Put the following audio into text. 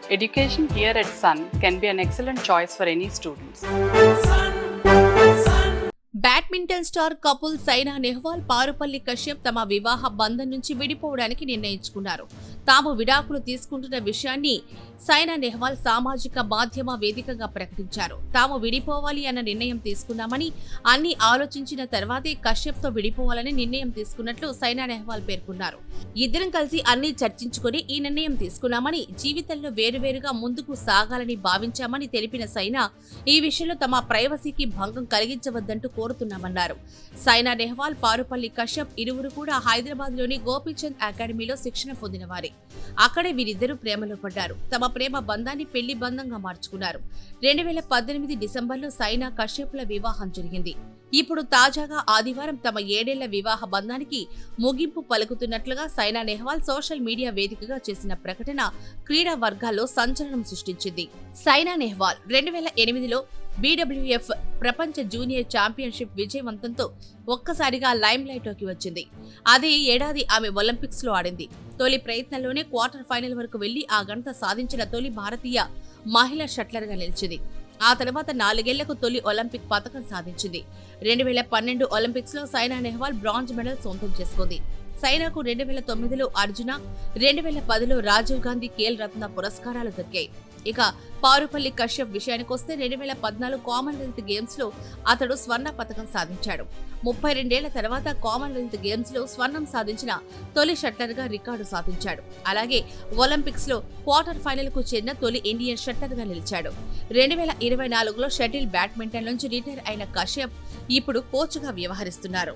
Education here at Sun can be an excellent choice for any students. Badminton star couple Saina Nehwal Parupalli Kashyap తమ వివాహ బంధం నుంచి విడిపోవడానికి నిర్ణయించుకున్నారు. తాము విడాకులు తీసుకుంటున్న విషయాన్ని సైనా నెహ్వాల్ సామాజిక మాధ్యమ వేదికగా ప్రకటించారు. తాము విడిపోవాలి అన్న నిర్ణయం తీసుకున్నామని, అన్ని ఆలోచించిన తర్వాతే కశ్యప్ తో విడిపోవాలని నిర్ణయం తీసుకున్నట్లు సైనా నెహ్వాల్ పేర్కొన్నారు. ఇద్దరం కలిసి అన్ని చర్చించుకుని ఈ నిర్ణయం తీసుకున్నామని, జీవితంలో వేరువేరుగా ముందుకు సాగాలని భావించామని తెలిపిన సైనా ఈ విషయంలో తమ ప్రైవసీకి భంగం కలిగించవద్దంటూ కోరుతున్నామన్నారు. సైనా నెహ్వాల్, పారుపల్లి కశ్యప్ ఇరువురు కూడా హైదరాబాద్ లోని గోపీచంద్ అకాడమీలో శిక్షణ పొందినవారే. అక్కడే వీరిద్దరూ ప్రేమలో పడ్డారు. తమ ప్రేమ బంధాన్ని పెళ్లి బంధంగా మార్చుకున్నారు. 2018 డిసెంబర్లో సైనా కశ్యప్ల వివాహం జరిగింది. ఇప్పుడు తాజాగా ఆదివారం తమ 7 ఏళ్ల వివాహ బంధానికి ముగింపు పలుకుతున్నట్లుగా సైనా నెహ్వాల్ సోషల్ మీడియా వేదికగా చేసిన ప్రకటన క్రీడా వర్గాల్లో సంచలనం సృష్టించింది. సైనా నెహ్వాల్ 2008లో BWF ప్రపంచ జూనియర్ ఛాంపియన్షిప్ విజయవంతంతో ఒక్కసారిగా లైమ్ లైట్ లోకి వచ్చింది. అదే ఏడాది ఆమె ఒలింపిక్స్ లో ఆడింది. తొలి ప్రయత్నంలోనే క్వార్టర్ ఫైనల్ వరకు వెళ్లి ఆ ఘనత సాధించిన తొలి భారతీయ మహిళా షట్లర్ గా నిలిచింది. ఆ తర్వాత 4 ఏళ్లకు తొలి ఒలింపిక్ పతకం సాధించింది. 2012 ఒలింపిక్స్ లో సైనా నెహ్వాల్ బ్రాంజ్ మెడల్ సొంతం చేసుకుంది. సైనాకు 2009లో అర్జున, 2010లో రాజీవ్ గాంధీ ఖేల్ రత్న పురస్కారాలు దక్కాయి. ఇక పారుపల్లి కశ్యప్ విషయానికొస్తే 2014 కామన్వెల్త్ గేమ్స్ లో అతడు స్వర్ణ పతకం సాధించాడు. 32 ఏళ్ల తర్వాత కామన్వెల్త్ గేమ్స్ లో స్వర్ణం సాధించిన తొలి షట్లర్ గా రికార్డు సాధించాడు. అలాగే ఒలింపిక్స్ లో క్వార్టర్ ఫైనల్ కు చెందిన తొలి ఇండియన్ షట్లర్ గా నిలిచాడు. 2024లో షటిల్ బ్యాడ్మింటన్ నుంచి రిటైర్ అయిన కశ్యప్ ఇప్పుడు కోచ్ గా వ్యవహరిస్తున్నారు.